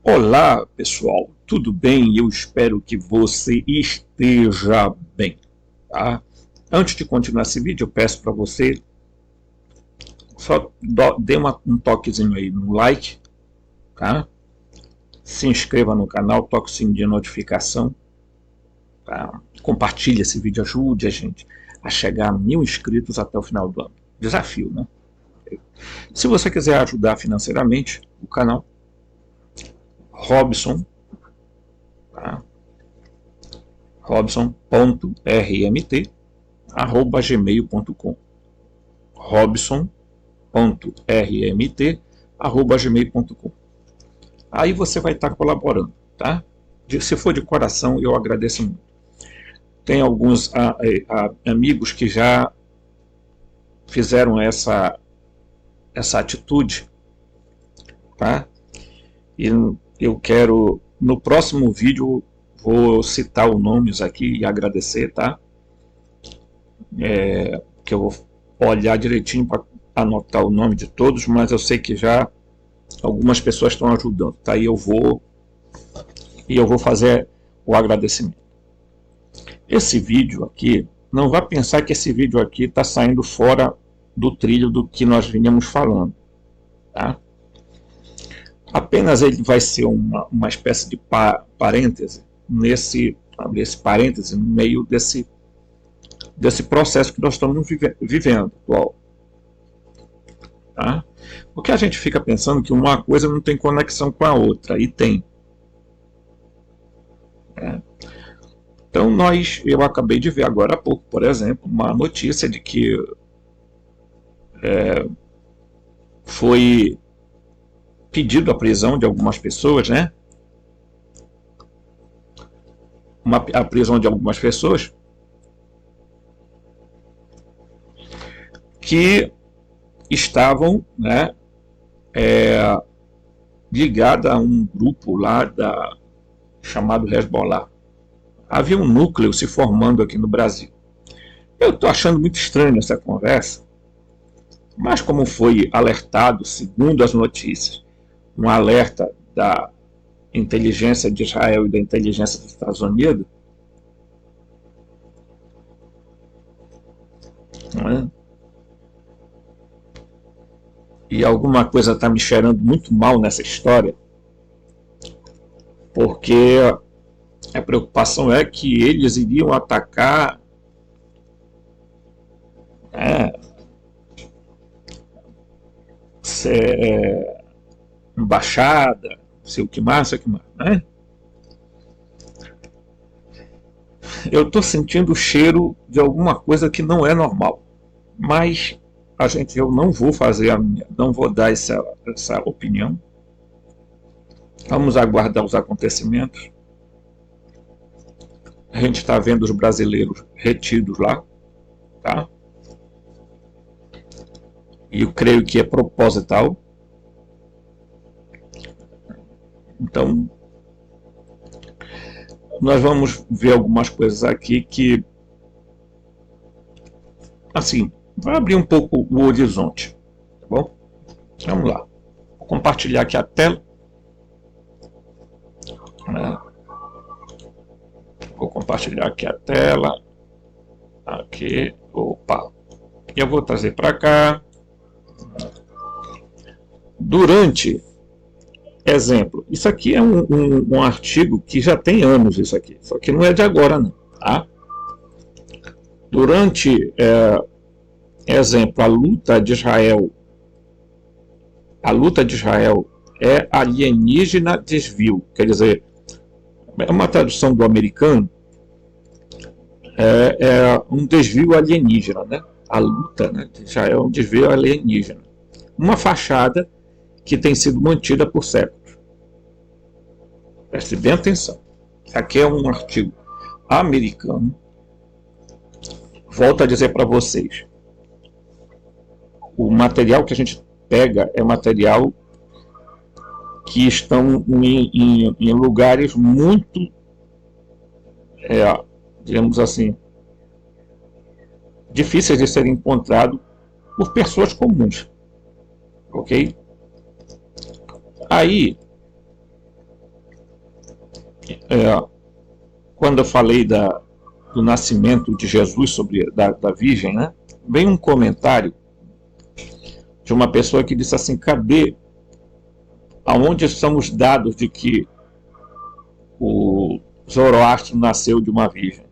Olá pessoal, tudo bem? Eu espero que você esteja bem, tá? Antes de continuar esse vídeo, eu peço para você só dê um toquezinho aí no like, tá? Se inscreva no canal, toque o sininho de notificação, tá? Compartilhe esse vídeo, ajude a gente a chegar a 1000 inscritos até o final do ano. Desafio, né? Se você quiser ajudar financeiramente o canal, Robson, tá? robson.rmt@gmail.com robson.rmt@gmail.com. Aí você vai estar colaborando, tá? Se for de coração, eu agradeço muito. Tem alguns amigos que já fizeram essa atitude, tá? E eu quero, no próximo vídeo, vou citar os nomes aqui e agradecer, tá? Que eu vou olhar direitinho para anotar o nome de todos, mas eu sei que já algumas pessoas estão ajudando, tá? E eu vou fazer o agradecimento. Esse vídeo aqui, não vá pensar que esse vídeo aqui está saindo fora do trilho do que nós vinhamos falando, tá? Apenas ele vai ser uma espécie de parêntese nesse parêntese no meio desse processo que nós estamos vivendo atual, tá? Porque a gente fica pensando que uma coisa não tem conexão com a outra, e tem. Então eu acabei de ver agora há pouco, por exemplo, uma notícia de que foi pedido a prisão de algumas pessoas, né? A prisão de algumas pessoas que estavam, né, ligadas a um grupo lá chamado Hezbollah. Havia um núcleo se formando aqui no Brasil. Eu estou achando muito estranho essa conversa, mas como foi alertado, segundo as notícias, um alerta da inteligência de Israel e da inteligência dos Estados Unidos, né? E alguma coisa está me cheirando muito mal nessa história, porque a preocupação é que eles iriam atacar embaixada, sei o que mais, né? Eu estou sentindo o cheiro de alguma coisa que não é normal, mas eu não vou fazer não vou dar essa opinião. Vamos aguardar os acontecimentos. A gente está vendo os brasileiros retidos lá, tá? E eu creio que é proposital. Então, nós vamos ver algumas coisas aqui que, assim, vai abrir um pouco o horizonte, tá bom? Vamos lá. Vou compartilhar aqui a tela. Vou compartilhar aqui a tela. Aqui, opa. E eu vou trazer para cá. Durante, exemplo, isso aqui é um artigo que já tem anos, isso aqui. Só que não é de agora, não, tá? Durante, exemplo, a luta de Israel é alienígena desvio, quer dizer, é uma tradução do americano, é um desvio alienígena, né? A luta, né, de Israel é um desvio alienígena. Uma fachada que tem sido mantida por séculos. Preste bem atenção. Aqui é um artigo americano. Volto a dizer para vocês, o material que a gente pega é material que estão em lugares muito, digamos assim, difíceis de serem encontrados por pessoas comuns, ok? Aí quando eu falei do nascimento de Jesus, da Virgem, né? Vem um comentário de uma pessoa que disse assim: cadê, aonde estão os dados de que o Zoroastro nasceu de uma virgem?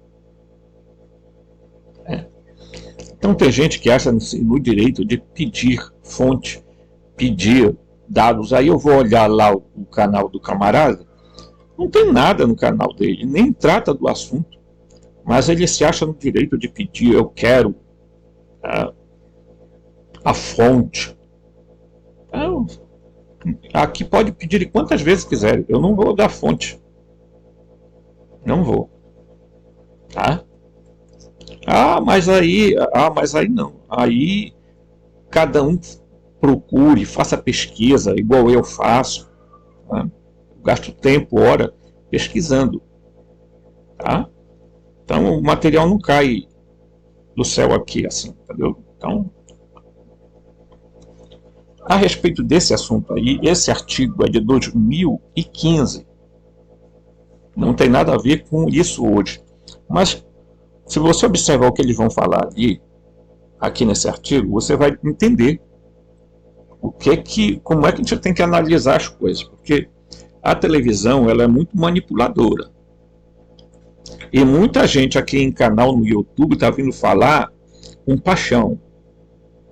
Então tem gente que acha no direito de pedir fonte, pedir dados. Aí eu vou olhar lá o canal do camarada, não tem nada no canal dele, nem trata do assunto, mas ele se acha no direito de pedir: eu quero a fonte. Então, aqui pode pedir quantas vezes quiser, eu não vou dar fonte, não vou, tá? Mas aí não, aí cada um procure, faça pesquisa, igual eu faço, tá? Gasto tempo, hora, pesquisando, tá? Então o material não cai do céu aqui, assim, entendeu? Então, a respeito desse assunto aí, esse artigo é de 2015, não tem nada a ver com isso hoje, mas se você observar o que eles vão falar aqui nesse artigo, você vai entender como é que a gente tem que analisar as coisas, porque a televisão, ela é muito manipuladora. E muita gente aqui em canal no YouTube está vindo falar com paixão,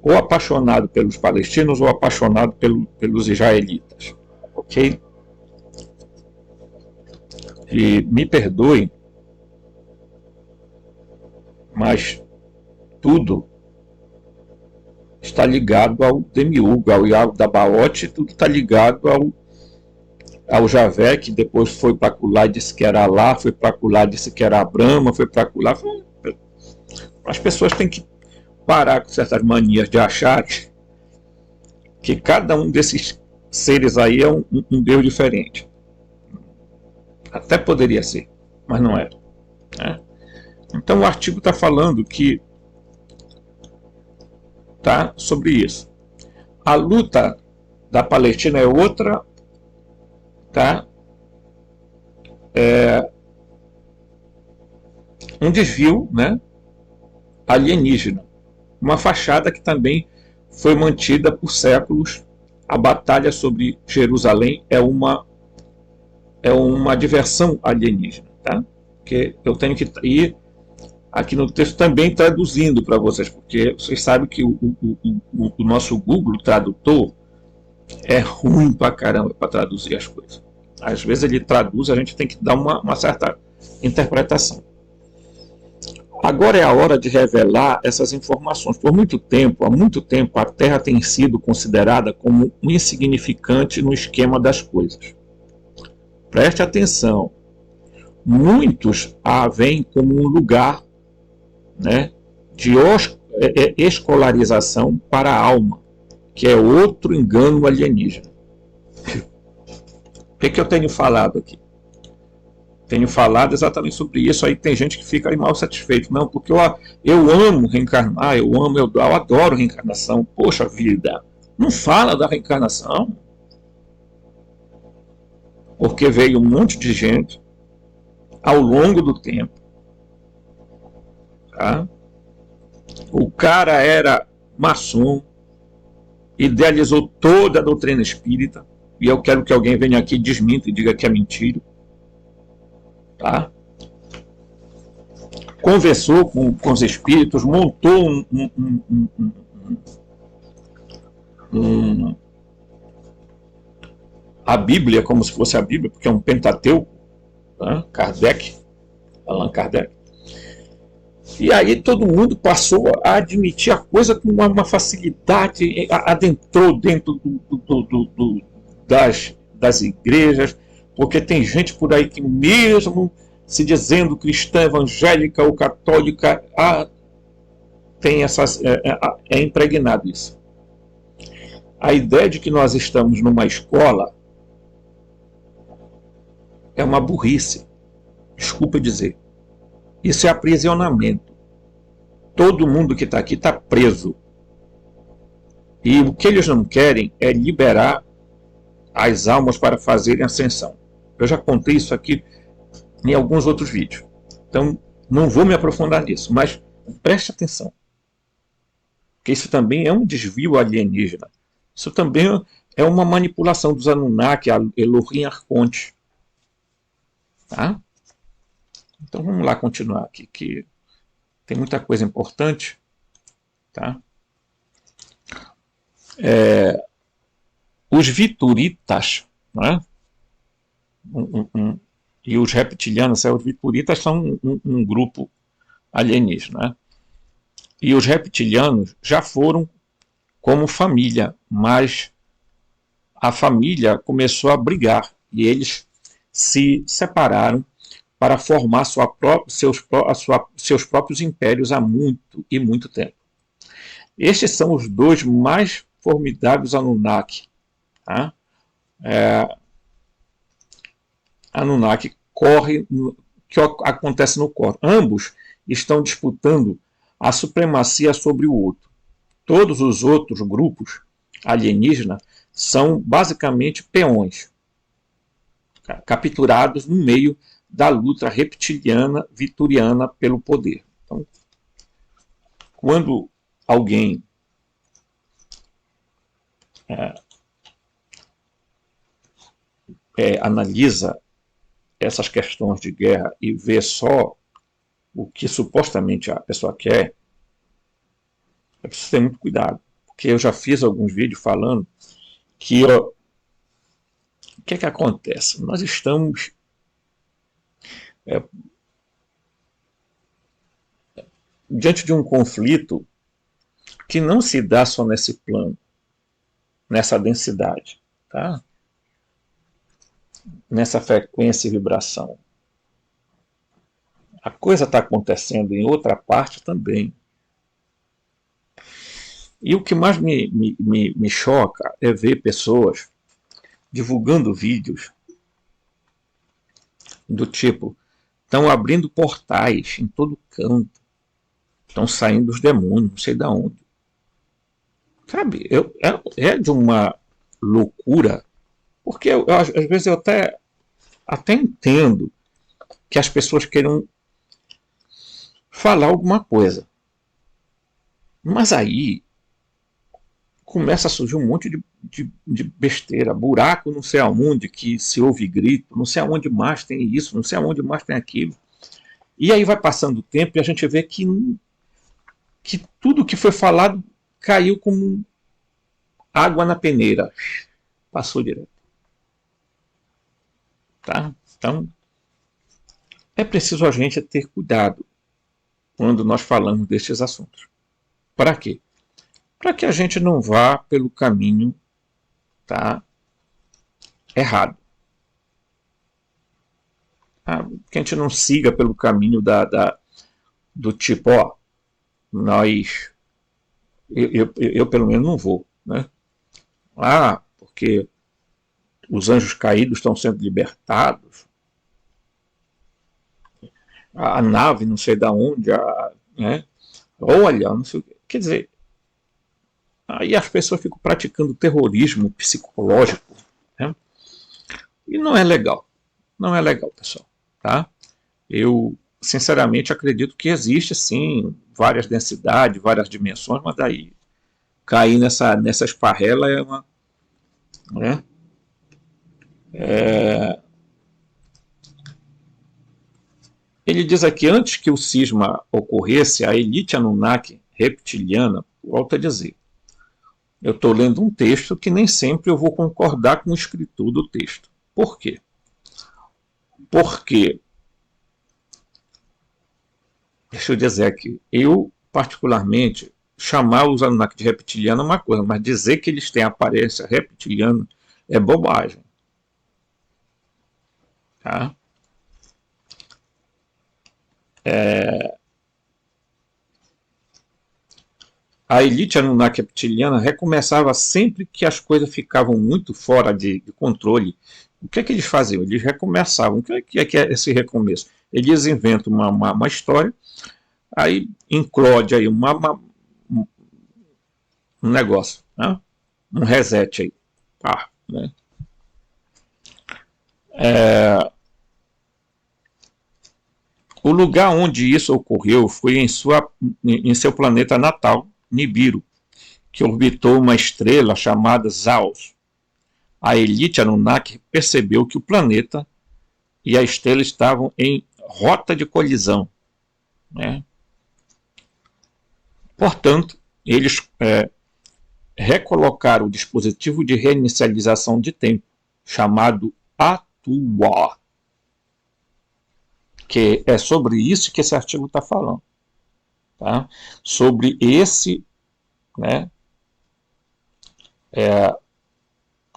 ou apaixonado pelos palestinos ou apaixonado pelos israelitas, ok? E me perdoem, mas tudo está ligado ao Demiurgo, ao Iago da Baote, tudo está ligado ao Javé, que depois foi para lá e disse que era Alá, foi para lá e disse que era Brahma, foi para lá. As pessoas têm que parar com certas manias de achar que cada um desses seres aí é um Deus diferente. Até poderia ser, mas não é, né? Então o artigo está falando que tá sobre isso. A luta da Palestina é outra, tá? Um desvio, né, alienígena, uma fachada que também foi mantida por séculos. A batalha sobre Jerusalém é uma diversão alienígena, tá? Porque eu tenho que ir aqui no texto também traduzindo para vocês, porque vocês sabem que o nosso Google Tradutor é ruim pra caramba para traduzir as coisas. Às vezes ele traduz, a gente tem que dar uma certa interpretação. Agora é a hora de revelar essas informações. Há muito tempo, a Terra tem sido considerada como insignificante no esquema das coisas. Preste atenção. Muitos a veem como um lugar, né, de escolarização para a alma, que é outro engano alienígena. O que eu tenho falado aqui? Tenho falado exatamente sobre isso. Aí tem gente que fica aí mal satisfeito. Não, porque eu amo reencarnar, eu adoro reencarnação. Poxa vida, não fala da reencarnação. Porque veio um monte de gente ao longo do tempo. Tá? O cara era maçom, idealizou toda a doutrina espírita, e eu quero que alguém venha aqui e desminta e diga que é mentira. Tá? Conversou com os espíritos, montou a Bíblia como se fosse a Bíblia, porque é um Pentateuco, tá? Allan Kardec. E aí todo mundo passou a admitir a coisa com uma facilidade, adentrou dentro das igrejas, porque tem gente por aí que mesmo se dizendo cristã, evangélica ou católica, tem é impregnado isso. A ideia de que nós estamos numa escola é uma burrice. Desculpa dizer. Isso é aprisionamento. Todo mundo que está aqui está preso. E o que eles não querem é liberar as almas para fazerem ascensão. Eu já contei isso aqui em alguns outros vídeos. Então, não vou me aprofundar nisso, mas preste atenção, porque isso também é um desvio alienígena. Isso também é uma manipulação dos Anunnaki, Elohim Arconte. Tá? Então vamos lá continuar aqui, que tem muita coisa importante. Tá? Os Vituritas, né? E os reptilianos, os Vituritas são um grupo alienígena. Né? E os reptilianos já foram como família, mas a família começou a brigar e eles se separaram para formar seus próprios impérios há muito tempo. Estes são os dois mais formidáveis Anunnaki. Tá? Anunnaki que acontece no Cor. Ambos estão disputando a supremacia sobre o outro. Todos os outros grupos alienígenas são basicamente peões, capturados no meio da luta reptiliana vituriana pelo poder. Então, quando alguém analisa essas questões de guerra e vê só o que supostamente a pessoa quer, é preciso ter muito cuidado, porque eu já fiz alguns vídeos falando que o que é que acontece? Nós estamos diante de um conflito que não se dá só nesse plano, nessa densidade, tá? Nessa frequência e vibração. A coisa está acontecendo em outra parte também. E o que mais me choca é ver pessoas divulgando vídeos do tipo, estão abrindo portais em todo canto, estão saindo os demônios, não sei de onde. Sabe, é de uma loucura, porque às vezes eu até entendo que as pessoas queiram falar alguma coisa. Mas aí começa a surgir um monte de besteira, buraco não sei aonde, que se ouve grito, não sei aonde mais tem isso, não sei aonde mais tem aquilo. E aí vai passando o tempo e a gente vê que tudo que foi falado caiu como água na peneira. Passou direto. Tá? Então, é preciso a gente ter cuidado quando nós falamos destes assuntos. Para quê? Para que a gente não vá pelo caminho, tá, errado. Tá? Que a gente não siga pelo caminho do tipo, ó, eu pelo menos não vou. Né? Porque os anjos caídos estão sendo libertados, a nave não sei da onde, né? Olha, não sei o que. Quer dizer, aí as pessoas ficam praticando terrorismo psicológico, né? E não é legal. Não é legal, pessoal. Tá? Eu, sinceramente, acredito que existe, sim, várias densidades, várias dimensões, mas daí cair nessa esparrela é uma... Né? Ele diz aqui, antes que o cisma ocorresse, a elite Anunnaki reptiliana, volta a dizer, eu estou lendo um texto que nem sempre eu vou concordar com o escritor do texto. Por quê? Porque, deixa eu dizer aqui, eu particularmente, chamar os Anunnaki de reptiliano é uma coisa, mas dizer que eles têm aparência reptiliana é bobagem. Tá? A elite Anunnaki reptiliana recomeçava sempre que as coisas ficavam muito fora de controle. O que é que eles faziam? Eles recomeçavam. O que é esse recomeço? Eles inventam uma história, aí inclode aí um negócio, né? Um reset aí. Né? lugar onde isso ocorreu foi em seu planeta natal, Nibiru, que orbitou uma estrela chamada Zaos. A elite Anunnaki percebeu que o planeta e a estrela estavam em rota de colisão, né? Portanto, eles recolocaram o dispositivo de reinicialização de tempo, chamado Atuwa, que é sobre isso que esse artigo está falando, tá? Sobre esse, né,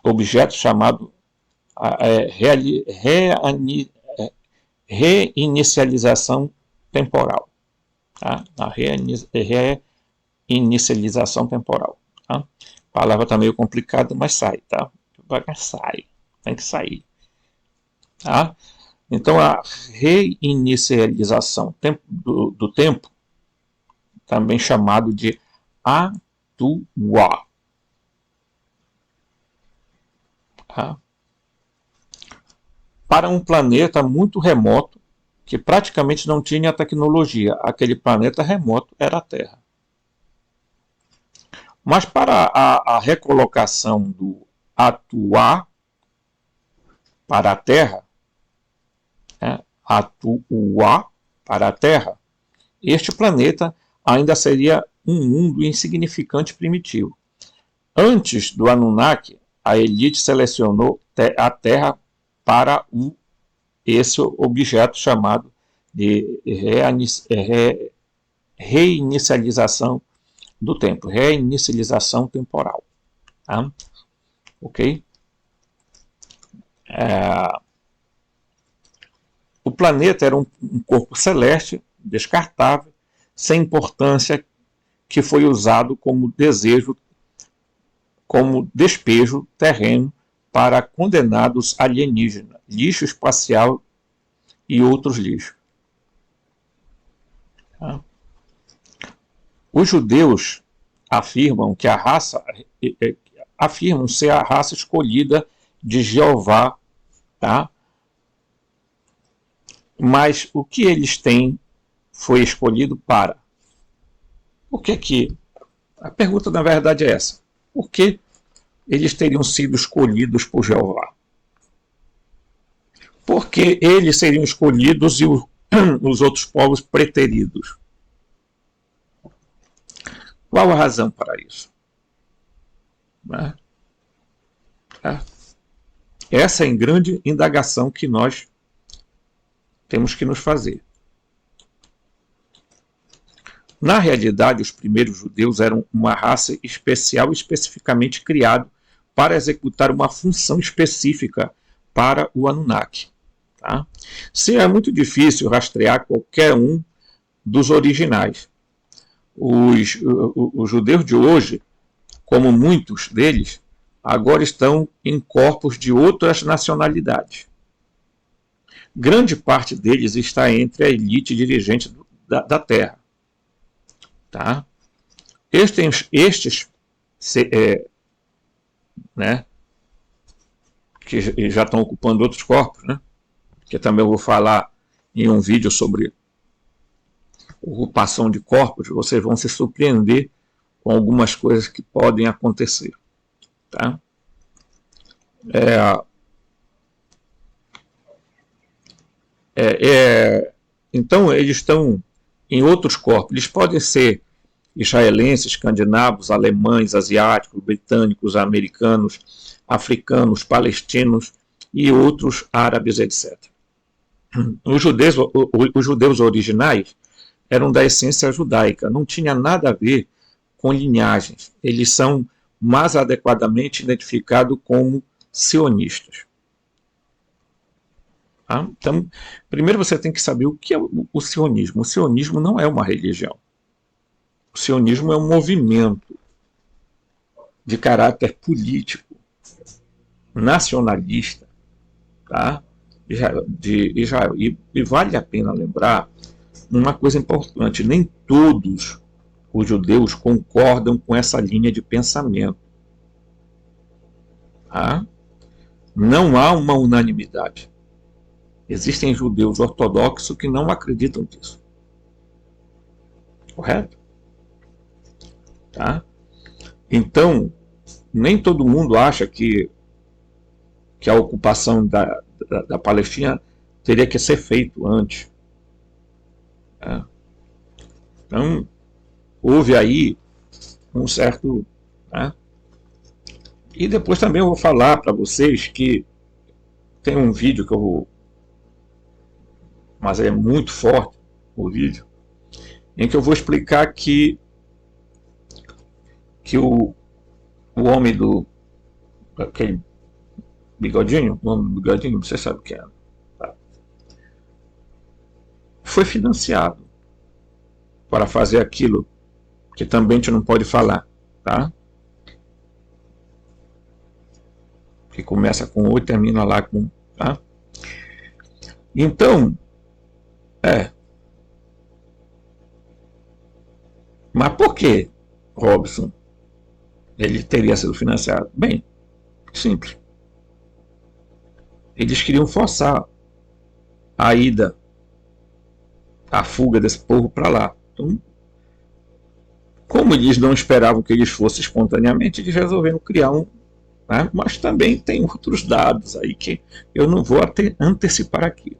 objeto chamado reinicialização temporal, tá? A reinicialização temporal, tá? A palavra está meio complicada, mas sai, tá? Sai, tem que sair, tá? Então a reinicialização do tempo, também chamado de Atuwa, tá? Para um planeta muito remoto, que praticamente não tinha tecnologia. Aquele planeta remoto era a Terra. Mas para a recolocação do Atuwa para a Terra, Atuwa para a Terra, este planeta ainda seria um mundo insignificante primitivo. Antes do Anunnaki, a elite selecionou a Terra para esse objeto chamado de reinicialização do tempo, reinicialização temporal. Tá? Ok? O planeta era um corpo celeste, descartável, sem importância, que foi usado como despejo terreno para condenados alienígenas, lixo espacial e outros lixos. Os judeus afirmam que afirmam ser a raça escolhida de Jeová, tá? Mas o que eles têm foi escolhido para? Por que a pergunta na verdade é essa? Por que eles teriam sido escolhidos por Jeová? Porque eles seriam escolhidos e os outros povos preteridos? Qual a razão para isso? Essa é a grande indagação que nós temos que nos fazer. Na realidade, os primeiros judeus eram uma raça especial, especificamente criada para executar uma função específica para o Anunnaki. Tá? Seria muito difícil rastrear qualquer um dos originais. Os judeus de hoje, como muitos deles, agora estão em corpos de outras nacionalidades. Grande parte deles está entre a elite dirigente da Terra. Tá? Estes né, que já estão ocupando outros corpos, né, que também eu vou falar em um vídeo sobre ocupação de corpos, vocês vão se surpreender com algumas coisas que podem acontecer. Tá? Então, eles estão em outros corpos. Eles podem ser israelenses, escandinavos, alemães, asiáticos, britânicos, americanos, africanos, palestinos e outros árabes, etc. Os judeus originais eram da essência judaica, não tinha nada a ver com linhagens. Eles são mais adequadamente identificados como sionistas. Tá? Então, primeiro você tem que saber o que é o sionismo. O sionismo não é uma religião. O sionismo é um movimento de caráter político, nacionalista, tá? De Israel. E vale a pena lembrar uma coisa importante: nem todos os judeus concordam com essa linha de pensamento. Tá? Não há uma unanimidade. Existem judeus ortodoxos que não acreditam nisso. Correto? Tá? Então, nem todo mundo acha que a ocupação da Palestina teria que ser feito antes. Tá? Então, houve aí um certo... Né? E depois também eu vou falar para vocês que tem um vídeo que eu vou... Mas é muito forte o vídeo, em que eu vou explicar que o homem do... aquele bigodinho, o homem do bigodinho, você sabe o que é. Tá? Foi financiado para fazer aquilo que também a gente não pode falar, tá? Que começa com O e termina lá com... Tá? Então, mas por que, Robson, ele teria sido financiado? Bem, simples. Eles queriam forçar a ida, a fuga desse povo para lá. Então, como eles não esperavam que eles fossem espontaneamente, eles resolveram criar um... Né? Mas também tem outros dados aí que eu não vou antecipar aqui.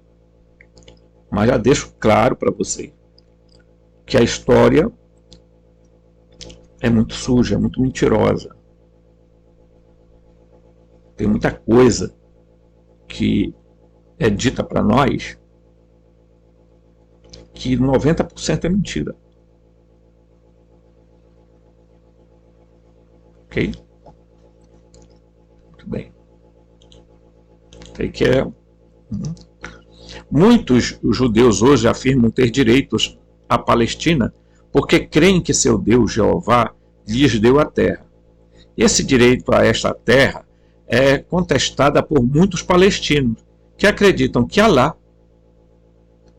Mas já deixo claro para você que a história é muito suja, é muito mentirosa. Tem muita coisa que é dita para nós que 90% é mentira. Ok? Muito bem. Take care. Muitos judeus hoje afirmam ter direitos à Palestina porque creem que seu Deus, Jeová, lhes deu a terra. Esse direito a esta terra é contestada por muitos palestinos, que acreditam que Alá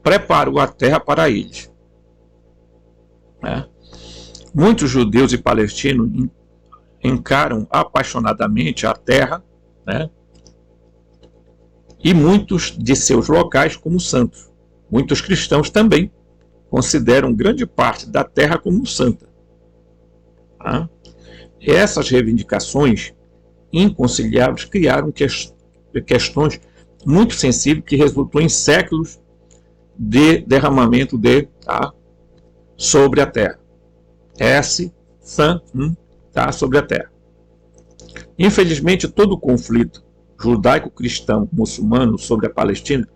preparou a terra para eles. Muitos judeus e palestinos encaram apaixonadamente a terra, né? E muitos de seus locais como santos. Muitos cristãos também consideram grande parte da terra como santa. Tá? Essas reivindicações inconciliáveis criaram questões muito sensíveis que resultou em séculos de derramamento sobre a terra. Sobre a terra. Infelizmente, todo o conflito judaico-cristão muçulmano sobre a Palestina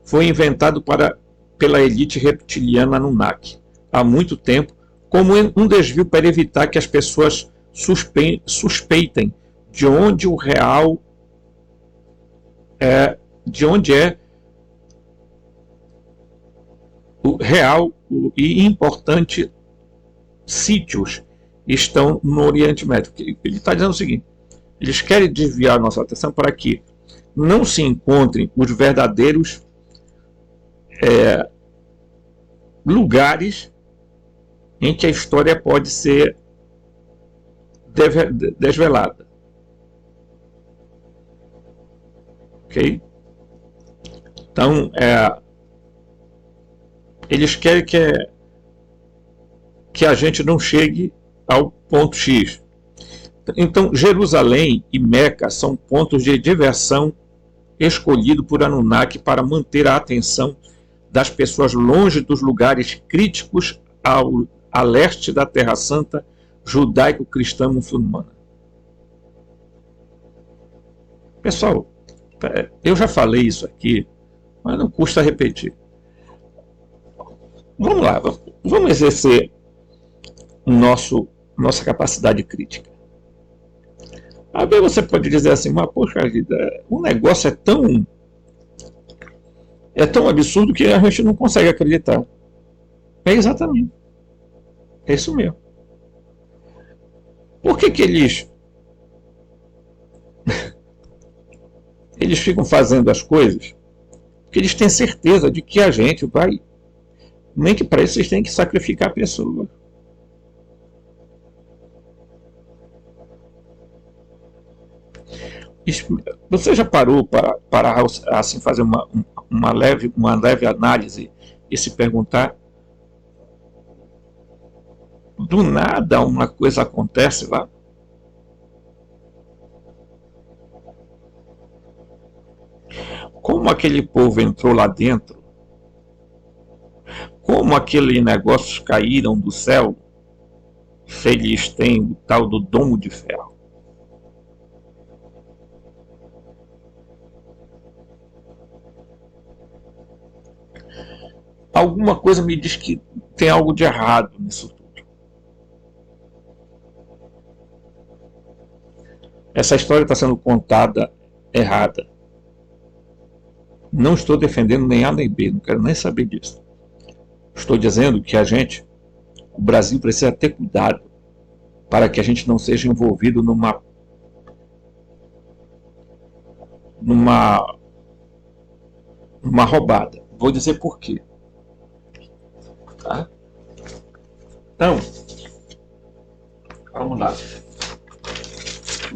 foi inventado pela elite reptiliana Anunnaki há muito tempo, como um desvio para evitar que as pessoas suspeitem de onde o real e importante sítios estão no Oriente Médio. Ele está dizendo o seguinte: eles querem desviar nossa atenção para que não se encontrem os verdadeiros lugares em que a história pode ser desvelada. Ok? Então, eles querem que a gente não chegue ao ponto X. Então, Jerusalém e Meca são pontos de diversão escolhidos por Anunnaki para manter a atenção das pessoas longe dos lugares críticos a leste da Terra Santa judaico-cristã muçulmana. Pessoal, eu já falei isso aqui, mas não custa repetir. Vamos lá, vamos exercer nossa capacidade crítica. Aí você pode dizer assim, mas poxa vida, o negócio é tão absurdo que a gente não consegue acreditar. É exatamente. É isso mesmo. Por que eles ficam fazendo as coisas? Porque eles têm certeza de que a gente vai... Nem que para isso eles têm que sacrificar a pessoa. Você já parou para assim, fazer uma leve análise e se perguntar, do nada uma coisa acontece lá? Como aquele povo entrou lá dentro? Como aqueles negócios caíram do céu? Se eles têm o tal do domo de ferro. Alguma coisa me diz que tem algo de errado nisso tudo. Essa história está sendo contada errada. Não estou defendendo nem A nem B, não quero nem saber disso. Estou dizendo que o Brasil precisa ter cuidado para que a gente não seja envolvido numa roubada. Vou dizer por quê. Tá? Então, vamos lá.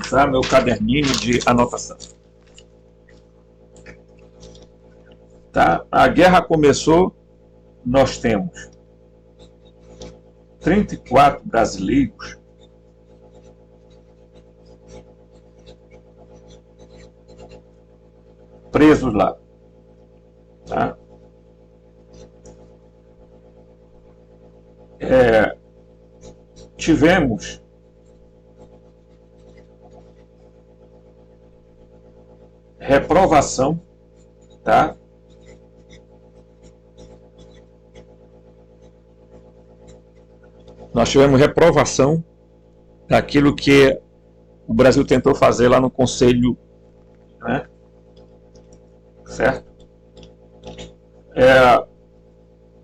Usar meu caderninho de anotação. Tá? A guerra começou, nós temos 34 brasileiros presos lá. Tá? Tivemos reprovação, tá? Nós tivemos reprovação daquilo que o Brasil tentou fazer lá no Conselho, né? Certo?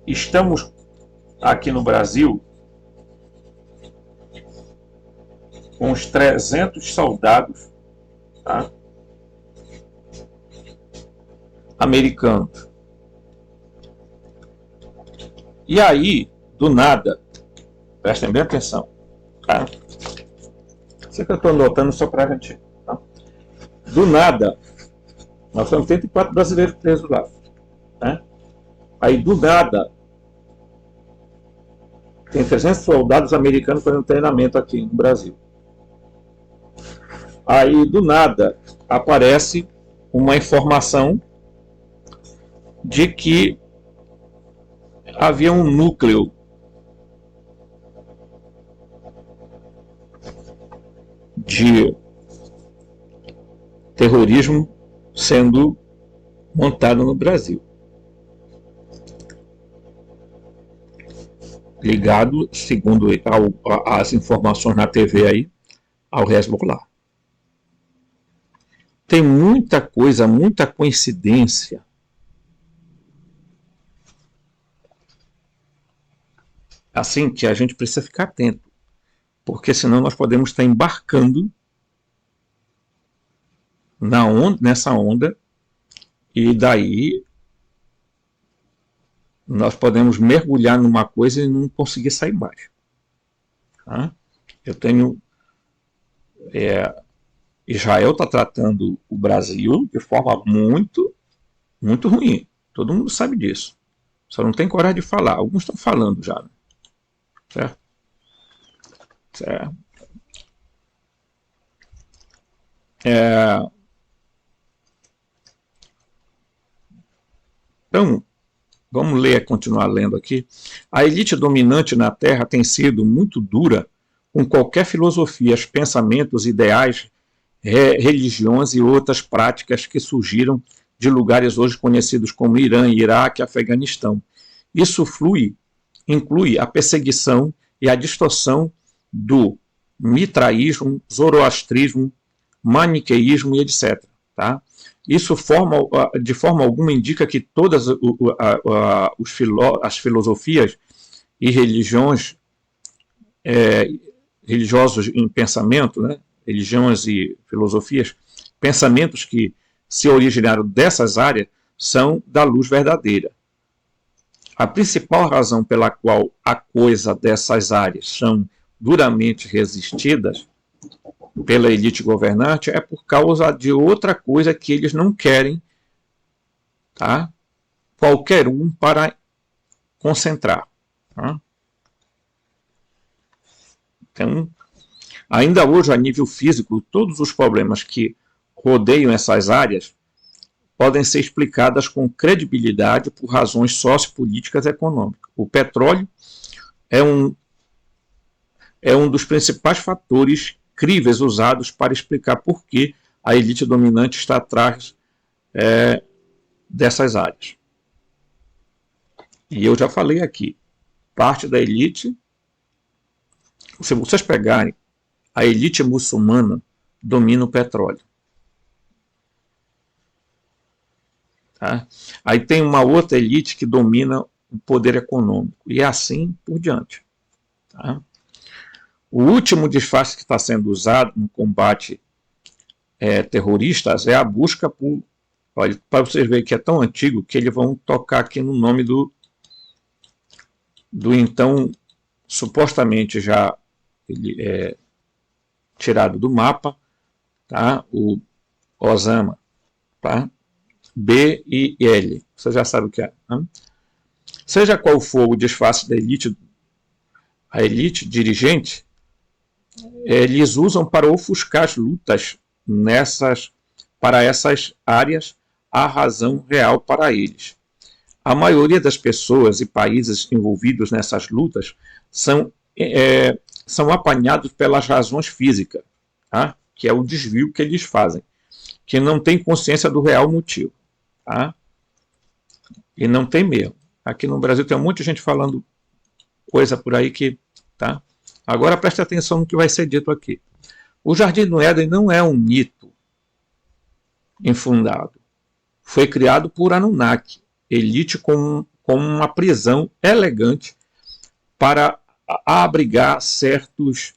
Estamos aqui no Brasil com uns 300 soldados, tá? Americanos. E aí, do nada, prestem bem atenção, tá? Isso que eu estou anotando só para a gente. Tá? Do nada, nós temos 34 brasileiros presos lá. Né? Aí, do nada, tem 300 soldados americanos fazendo treinamento aqui no Brasil. Aí, do nada, aparece uma informação de que havia um núcleo de terrorismo sendo montado no Brasil, ligado, segundo as informações na TV aí, ao Hezbollah. Tem muita coisa, muita coincidência assim que a gente precisa ficar atento, porque senão nós podemos estar embarcando nessa onda, e daí nós podemos mergulhar numa coisa e não conseguir sair mais. Tá? Eu tenho... Israel está tratando o Brasil de forma muito, muito ruim. Todo mundo sabe disso. Só não tem coragem de falar. Alguns estão falando já. Né? Certo? Certo. Então, vamos continuar lendo aqui. A elite dominante na Terra tem sido muito dura com qualquer filosofia, pensamentos, ideais, religiões e outras práticas que surgiram de lugares hoje conhecidos como Irã, Iraque e Afeganistão. Isso inclui a perseguição e a distorção do mitraísmo, zoroastrismo, maniqueísmo e etc. Tá? Isso de forma alguma indica que todas as filosofias e religiões religiosos em pensamento, né? Religiões e filosofias, pensamentos que se originaram dessas áreas são da luz verdadeira. A principal razão pela qual a coisa dessas áreas são duramente resistidas pela elite governante é por causa de outra coisa que eles não querem, tá? qualquer um para concentrar. Tá? Então, ainda hoje, a nível físico, todos os problemas que rodeiam essas áreas podem ser explicadas com credibilidade por razões sociopolíticas e econômicas. O petróleo é um dos principais fatores críveis usados para explicar por que a elite dominante está atrás dessas áreas. E eu já falei aqui, parte da elite, se vocês pegarem, a elite muçulmana domina o petróleo. Tá? Aí tem uma outra elite que domina o poder econômico, e assim por diante. Tá? O último disfarce que está sendo usado no combate terroristas é a busca por... Olha, para vocês verem que é tão antigo que eles vão tocar aqui no nome do então, supostamente já tirado do mapa, tá? O Osama, tá? B e L, você já sabe o que é. Né? Seja qual for o disfarce da elite, a elite dirigente, eles usam para ofuscar as lutas para essas áreas a razão real para eles. A maioria das pessoas e países envolvidos nessas lutas são apanhados pelas razões físicas, tá? Que é o desvio que eles fazem, que não tem consciência do real motivo. Tá? E não tem mesmo. Aqui no Brasil tem um monte de gente falando coisa por aí que... Tá? Agora preste atenção no que vai ser dito aqui. O Jardim do Éden não é um mito infundado. Foi criado por Anunnaki, elite com uma prisão elegante para abrigar certos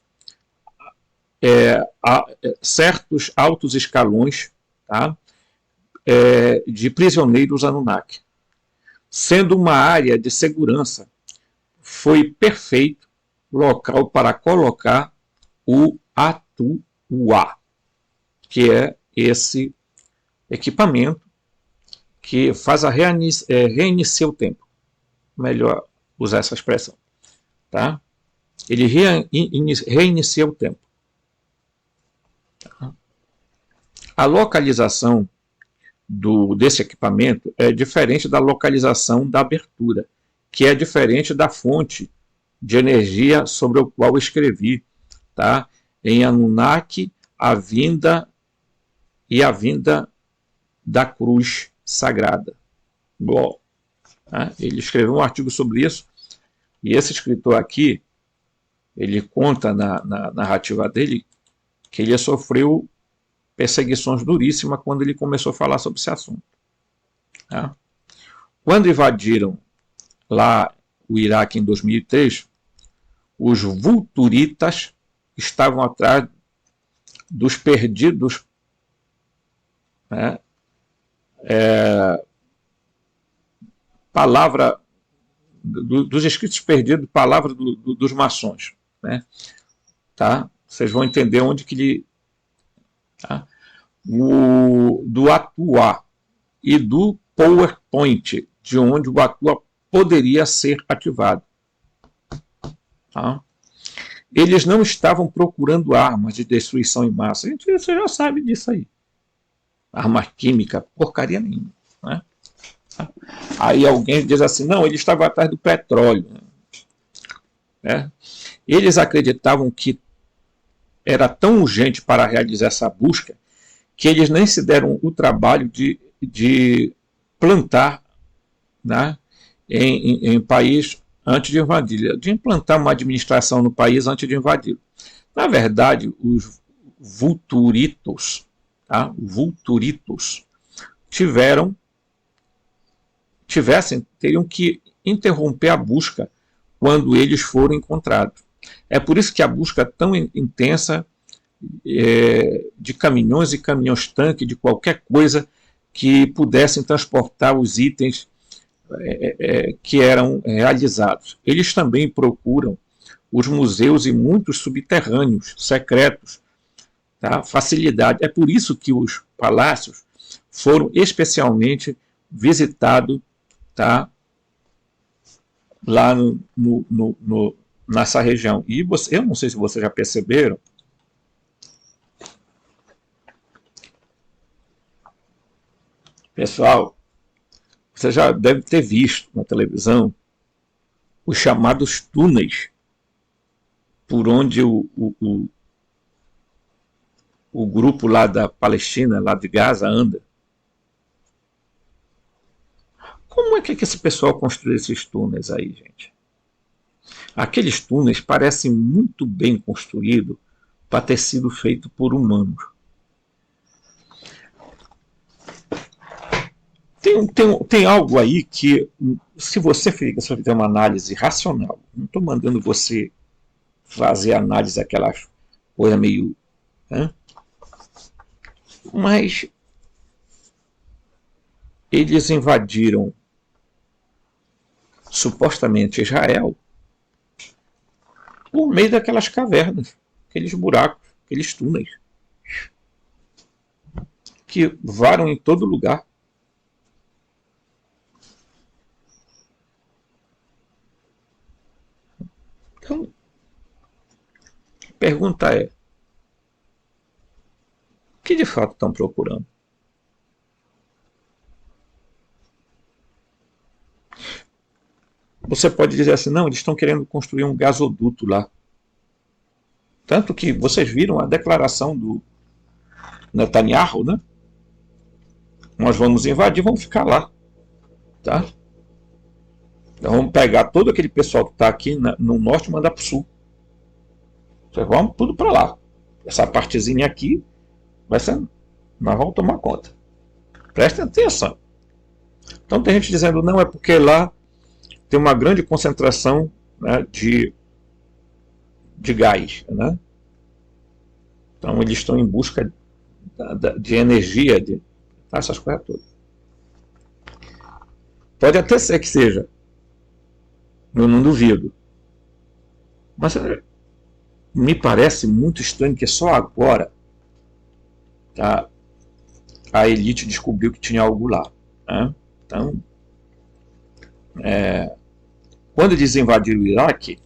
altos escalões, tá? De prisioneiros Anunnaki. Sendo uma área de segurança, foi perfeito local para colocar o Atu-Wa, que é esse equipamento que faz reinicia o tempo. Melhor usar essa expressão. Tá? Ele reinicia o tempo. Tá? A localização desse equipamento é diferente da localização da abertura, que é diferente da fonte de energia sobre o qual escrevi, tá? Em Anunnaki, a vinda da cruz sagrada. Bom, tá? Ele escreveu um artigo sobre isso, e esse escritor aqui, ele conta na narrativa dele que ele sofreu perseguições duríssimas quando ele começou a falar sobre esse assunto. Tá? Quando invadiram lá o Iraque em 2003, os vulturitas estavam atrás dos perdidos, né, dos escritos perdidos, palavra dos maçons. Né? Tá? Vocês vão entender onde que ele... Tá? Do Atu-Wa e do PowerPoint, de onde o Atu-Wa poderia ser ativado. Tá? Eles não estavam procurando armas de destruição em massa. Você já sabe disso aí. Arma química, porcaria nenhuma. Né? Aí alguém diz assim, não, ele estava atrás do petróleo. Né? Eles acreditavam que era tão urgente para realizar essa busca que eles nem se deram o trabalho de plantar, né, em país antes de invadir, de implantar uma administração no país antes de invadir. Na verdade, os vulturitos, tá, teriam que interromper a busca quando eles foram encontrados. É por isso que a busca tão intensa de caminhões e caminhões-tanque, de qualquer coisa que pudessem transportar os itens que eram realizados. Eles também procuram os museus e muitos subterrâneos, secretos, tá? Facilidade. É por isso que os palácios foram especialmente visitados tá? Lá nessa região. E eu não sei se vocês já perceberam, pessoal, você já deve ter visto na televisão os chamados túneis por onde o grupo lá da Palestina, lá de Gaza, anda. Como é que esse pessoal construiu esses túneis aí, gente? Aqueles túneis parecem muito bem construídos para ter sido feito por humanos. Tem algo aí que, se você fizer uma análise racional, não estou mandando você fazer análise daquelas coisa meio... Né? Mas eles invadiram supostamente Israel por meio daquelas cavernas, aqueles buracos, aqueles túneis que varam em todo lugar. Então, a pergunta é: o que de fato estão procurando? Você pode dizer assim, não, eles estão querendo construir um gasoduto lá. Tanto que vocês viram a declaração do Netanyahu, né? Nós vamos invadir, vamos ficar lá. Tá? Então vamos pegar todo aquele pessoal que está aqui no norte e mandar para o sul. Vocês vão tudo para lá. Essa partezinha aqui vai ser... Nós vamos tomar conta. Prestem atenção. Então tem gente dizendo, não, é porque lá tem uma grande concentração, né, de gás. Né? Então eles estão em busca de energia, de essas coisas todas. Pode até ser que seja. Eu não duvido. Mas me parece muito estranho que só agora, tá, a elite descobriu que tinha algo lá. Né? Então, quando eles invadiram o Iraque,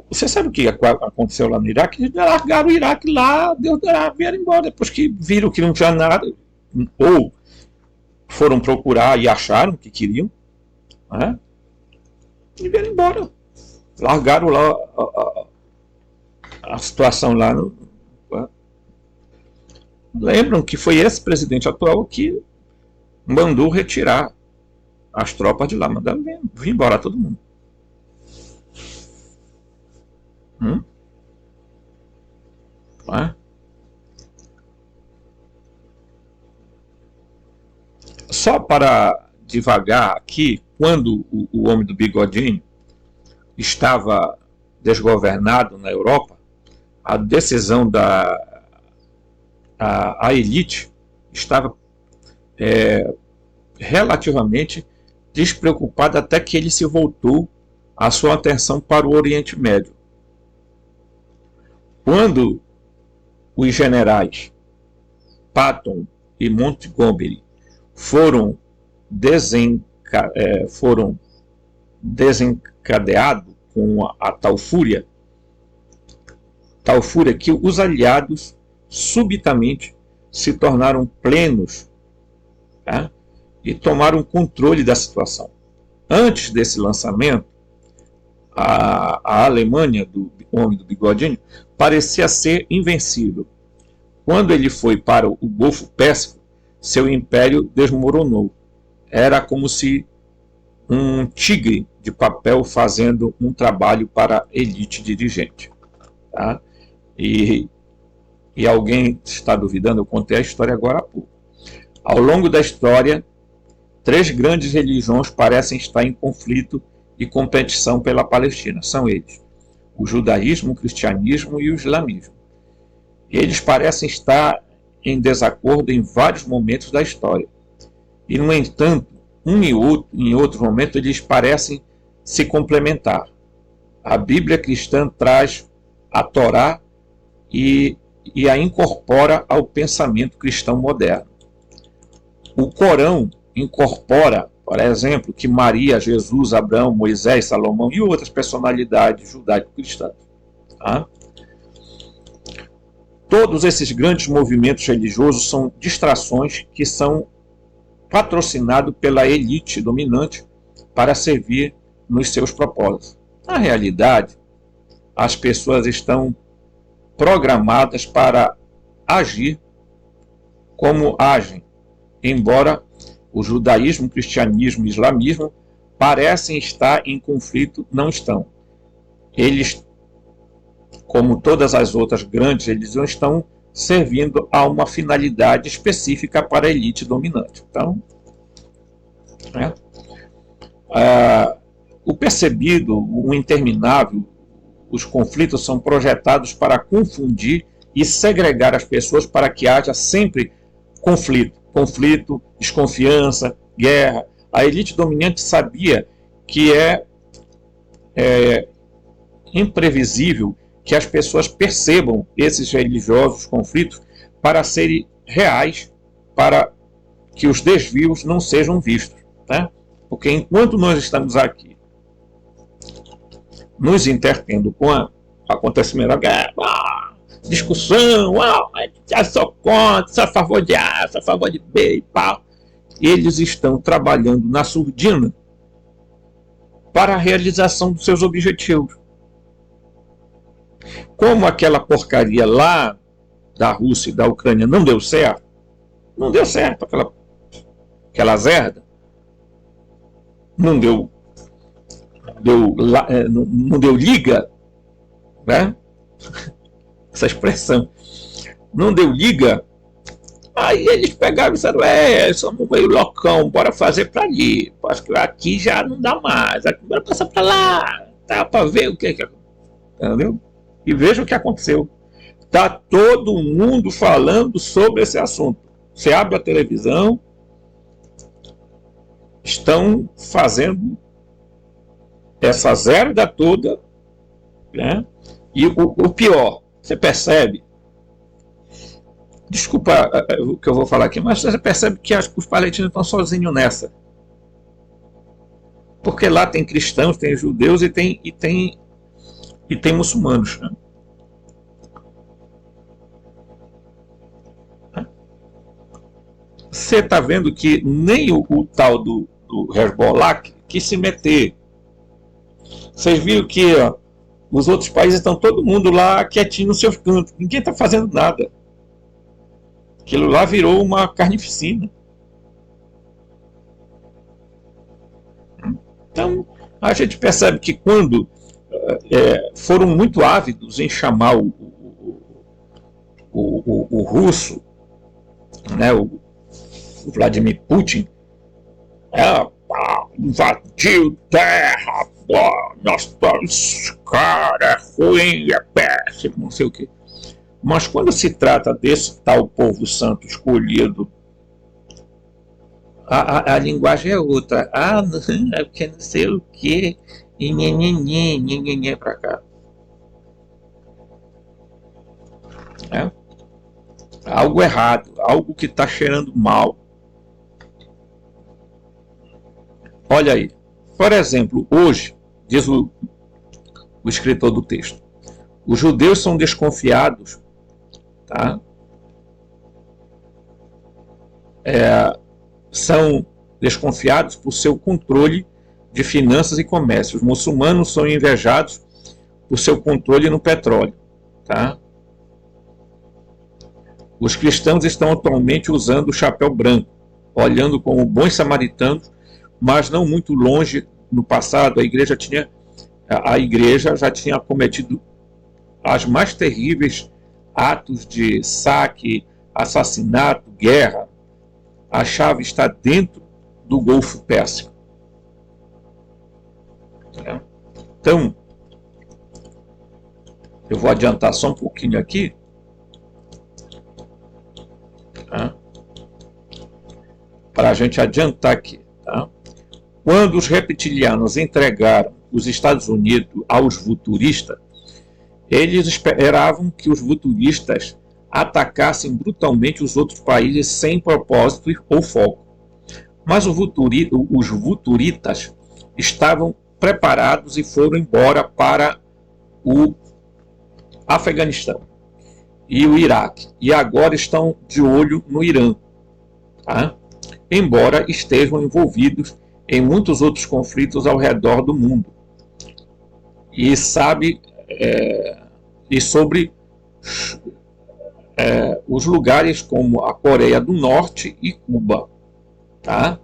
você sabe o que aconteceu lá no Iraque? Eles largaram o Iraque lá, vieram embora. Depois que viram que não tinha nada, ou foram procurar e acharam que queriam, né? E vieram embora. Largaram lá a situação lá. Lembram que foi esse presidente atual que mandou retirar as tropas de lá, mandaram vir embora todo mundo. É? Só para devagar aqui, quando o homem do bigodinho estava desgovernado na Europa, a decisão a elite estava relativamente despreocupada até que ele se voltou a sua atenção para o Oriente Médio. Quando os generais Patton e Montgomery foram desencadeados com a tal fúria que os aliados subitamente se tornaram plenos, tá? E tomaram controle da situação. Antes desse lançamento, a Alemanha, do homem do bigodinho, parecia ser invencível. Quando ele foi para o Golfo Pérsico, seu império desmoronou. Era como se um tigre de papel fazendo um trabalho para a elite dirigente. Tá? E alguém está duvidando? Eu contei a história agora há pouco. Ao longo da história, 3 grandes religiões parecem estar em conflito e competição pela Palestina. São eles: o judaísmo, o cristianismo e o islamismo. E eles parecem estar em desacordo em vários momentos da história. E, no entanto, em outro momento, eles parecem se complementar. A Bíblia cristã traz a Torá e a incorpora ao pensamento cristão moderno. O Corão incorpora Por exemplo, que Maria, Jesus, Abraão, Moisés, Salomão e outras personalidades judaico-cristãs. Tá? Todos esses grandes movimentos religiosos são distrações que são patrocinados pela elite dominante para servir nos seus propósitos. Na realidade, as pessoas estão programadas para agir como agem, embora o judaísmo, o cristianismo e o islamismo parecem estar em conflito, não estão. Eles, como todas as outras grandes religiões, estão servindo a uma finalidade específica para a elite dominante. Então, o percebido, o interminável, os conflitos são projetados para confundir e segregar as pessoas para que haja sempre conflito, desconfiança, guerra. A elite dominante sabia que é imprevisível que as pessoas percebam esses religiosos conflitos para serem reais, para que os desvios não sejam vistos. Tá? Porque enquanto nós estamos aqui nos intertendo com o acontecimento da guerra, discussão, eu sou contra, sou a favor de A, sou a favor de B e pau, eles estão trabalhando na surdina para a realização dos seus objetivos. Como aquela porcaria lá da Rússia e da Ucrânia não deu certo aquela zerda, não deu liga, né? Essa expressão, não deu liga, aí eles pegaram e disseram, somos meio loucão, bora fazer para ali, aqui já não dá mais, aqui bora passar para lá, tá, para ver o que entendeu? E veja o que aconteceu. Está todo mundo falando sobre esse assunto. Você abre a televisão, estão fazendo essa zerda toda, né? E o pior, você percebe, desculpa o que eu vou falar aqui, mas você percebe que os palestinos estão sozinhos nessa. Porque lá tem cristãos, tem judeus e tem muçulmanos, né? Você está vendo que nem o tal do Hezbollah quis se meter. Vocês viram que os outros países estão todo mundo lá quietinho nos seus cantos. Ninguém está fazendo nada. Aquilo lá virou uma carnificina. Então, a gente percebe que quando foram muito ávidos em chamar o russo, né, o Vladimir Putin, invadiu terra, nossa, esse cara é ruim, é péssimo, não sei o quê. Mas quando se trata desse tal povo santo escolhido, a linguagem é outra. Não, é porque não sei o quê, e nhenhenhen pra cá. Algo errado, algo que está cheirando mal. Olha aí, por exemplo, hoje, diz o escritor do texto, os judeus são desconfiados, tá? São desconfiados por seu controle de finanças e comércio. Os muçulmanos são invejados por seu controle no petróleo, tá? Os cristãos estão atualmente usando o chapéu branco, olhando como bons samaritanos, mas não muito longe. No passado, a igreja já tinha cometido as mais terríveis atos de saque, assassinato, guerra. A chave está dentro do Golfo Pérsico. Então, eu vou adiantar só um pouquinho aqui. Para a gente adiantar aqui. Tá? Quando os reptilianos entregaram os Estados Unidos aos vulturistas, eles esperavam que os vulturistas atacassem brutalmente os outros países sem propósito ou foco. Mas os Vuturitas estavam preparados e foram embora para o Afeganistão e o Iraque, e agora estão de olho no Irã, tá? Embora estejam envolvidos em muitos outros conflitos ao redor do mundo. E sabe e sobre os lugares como a Coreia do Norte e Cuba, tá?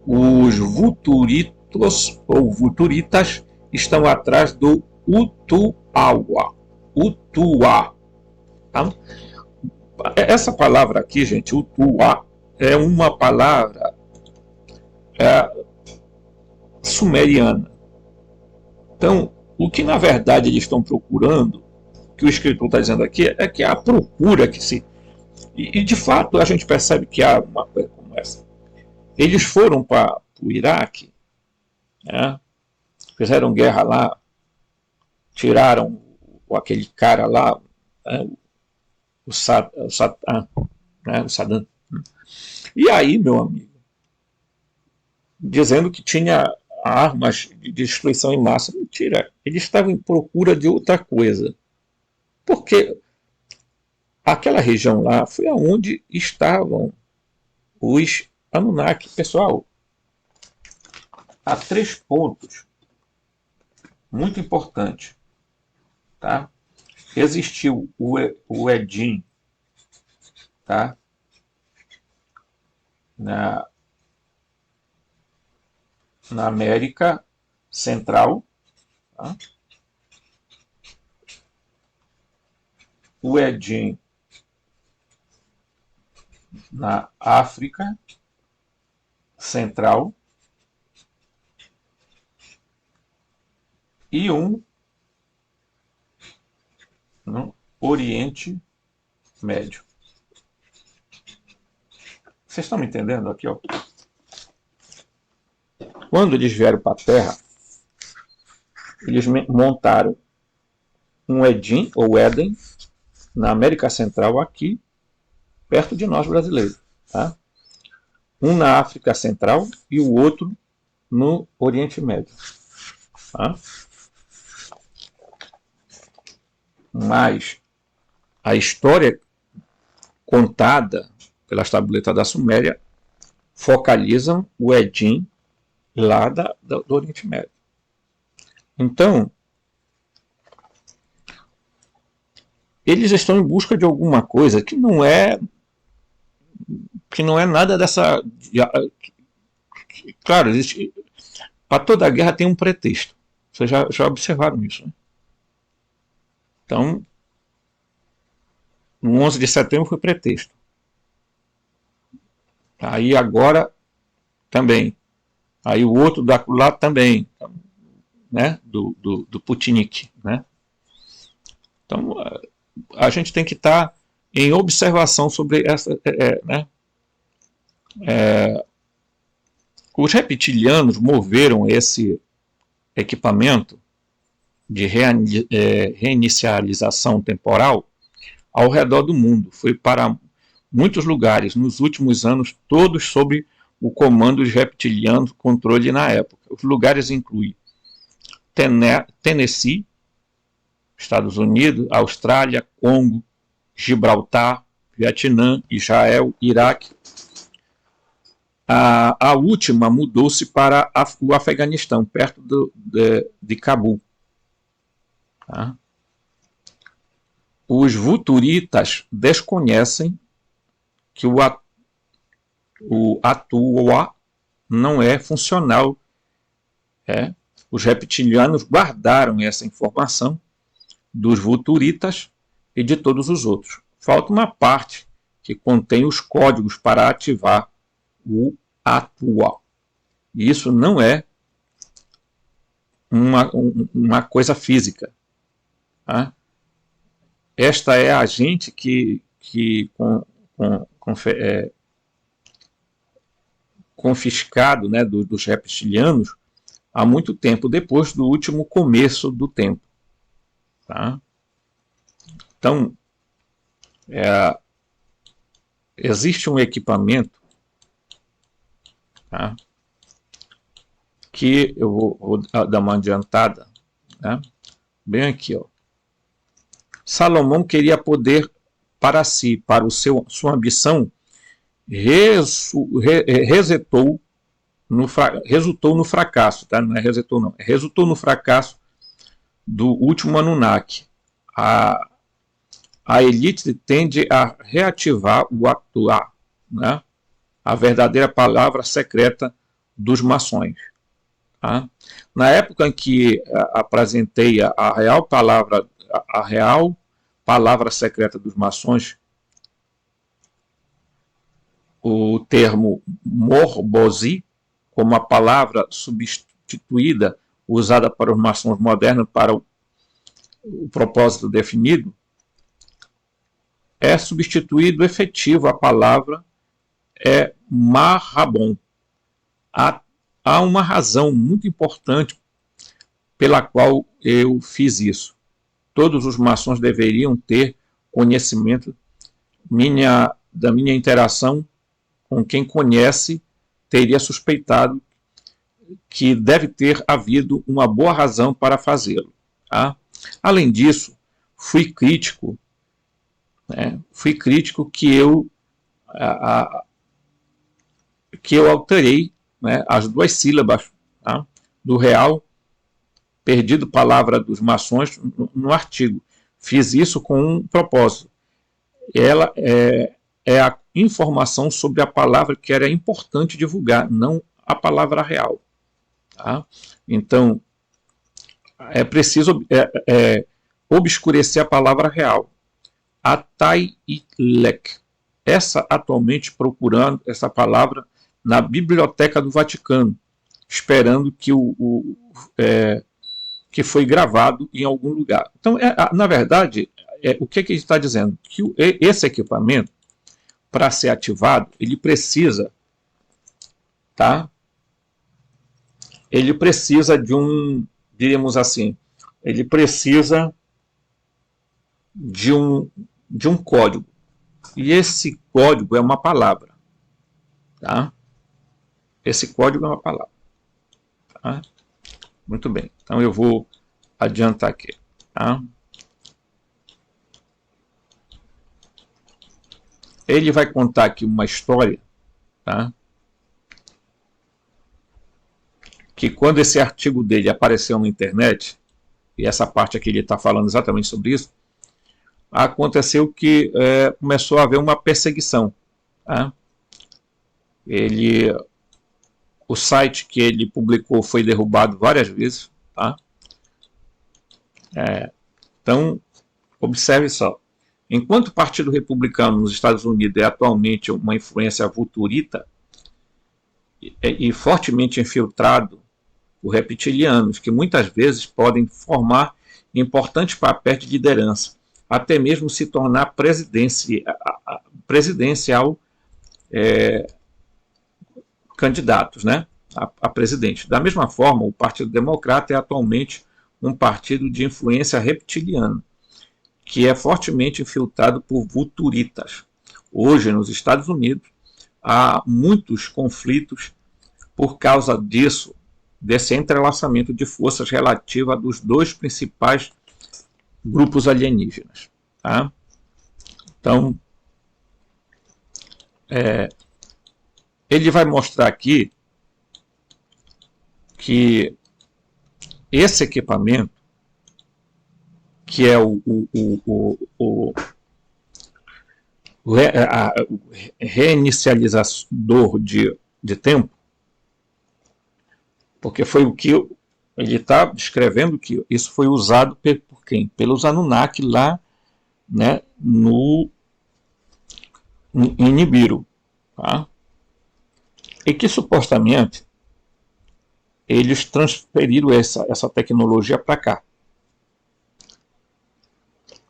Os Vuturitos ou Vuturitas estão atrás do Utuwa. Tá? Essa palavra aqui, gente, Utuwa, é uma palavra sumeriana. Então, o que na verdade eles estão procurando, que o escritor está dizendo aqui, é que a procura que se... E de fato a gente percebe que há uma coisa como essa. Eles foram para o Iraque, né? Fizeram guerra lá, tiraram aquele cara lá, né? o Saddam. E aí, meu amigo, dizendo que tinha armas de destruição em massa. Mentira, eles estavam em procura de outra coisa. Porque aquela região lá foi onde estavam os Anunnaki. Pessoal, há 3 pontos muito importantes. Tá? Existiu o Edim, tá? na América Central, tá? O Edim na África Central e um no Oriente Médio. Vocês estão me entendendo aqui, ó? Quando eles vieram para a Terra, eles montaram um Edim, ou Éden, na América Central, aqui, perto de nós brasileiros. Tá? Um na África Central e o outro no Oriente Médio. Tá? Mas a história contada pelas tabuletas da Suméria focalizam o Edim lá do Oriente Médio. Então, eles estão em busca de alguma coisa que não é nada dessa... Claro, para toda guerra tem um pretexto. Vocês já observaram isso, né? Então, no 11 de setembro foi pretexto. Aí agora também. Aí o outro da lá também, né? Do Putnik, né? Então a gente tem que estar em observação sobre essa, né? Os reptilianos moveram esse equipamento de reinicialização temporal ao redor do mundo. Foi para muitos lugares nos últimos anos, todos sob o comando dos reptilianos, controle na época. Os lugares incluem Tennessee, Estados Unidos, Austrália, Congo, Gibraltar, Vietnã, Israel, Iraque. A última mudou-se para o Afeganistão, perto de Cabul. Tá? Os Vuturitas desconhecem que o Utuwa não é funcional. Os reptilianos guardaram essa informação dos Vuturitas e de todos os outros. Falta uma parte que contém os códigos para ativar o Utuwa. Isso não é uma coisa física. Tá? Esta é a gente que confiscado, né, dos reptilianos há muito tempo, depois do último começo do tempo. Tá? Então, existe um equipamento tá? Que eu vou dar uma adiantada, né? Bem aqui, ó. Salomão queria poder para si, para sua ambição, resultou no fracasso, tá? Não é resultou não, resultou no fracasso do último Anunnaki. A elite tende a reativar o atuar, né? A verdadeira palavra secreta dos maçons. Tá? Na época em que apresentei a real palavra secreta dos maçons, o termo morbosi, como a palavra substituída usada para os maçons modernos para o propósito definido, é substituído efetivo a palavra marrabon. Há uma razão muito importante pela qual eu fiz isso. Todos os maçons deveriam ter conhecimento da minha interação com quem conhece, teria suspeitado que deve ter havido uma boa razão para fazê-lo. Tá? Além disso, fui crítico que eu alterei, né, as duas sílabas, tá, do real perdido palavra dos maçons no artigo. Fiz isso com um propósito. Ela é a informação sobre a palavra que era importante divulgar, não a palavra real. Tá? Então, é preciso obscurecer a palavra real. Atailek. Essa atualmente procurando essa palavra na Biblioteca do Vaticano, esperando que que foi gravado em algum lugar. Então, na verdade, o que ele está dizendo? Que esse equipamento, para ser ativado, ele precisa, tá? Ele precisa de diríamos assim, ele precisa de um código. E esse código é uma palavra, tá? Esse código é uma palavra. Tá? Muito bem. Então eu vou adiantar aqui. Tá? Ele vai contar aqui uma história, tá? Que quando esse artigo dele apareceu na internet, e essa parte aqui ele está falando exatamente sobre isso, aconteceu que começou a haver uma perseguição. Tá? O site que ele publicou foi derrubado várias vezes. Tá? Então, observe só. Enquanto o Partido Republicano nos Estados Unidos é atualmente uma influência vulturita e fortemente infiltrado por reptilianos, que muitas vezes podem formar importantes papéis de liderança, até mesmo se tornar presidencial candidatos, né, a presidente. Da mesma forma, o Partido Democrata é atualmente um partido de influência reptiliana, que é fortemente infiltrado por vulturitas. Hoje, nos Estados Unidos, há muitos conflitos por causa desse entrelaçamento de forças relativa dos dois principais grupos alienígenas. Tá? Então, ele vai mostrar aqui que esse equipamento, que é o reinicializador de tempo, porque foi o que ele está descrevendo, que isso foi usado por quem? Pelos Anunnaki lá, né, em Nibiru. Tá? E que supostamente eles transferiram essa tecnologia para cá.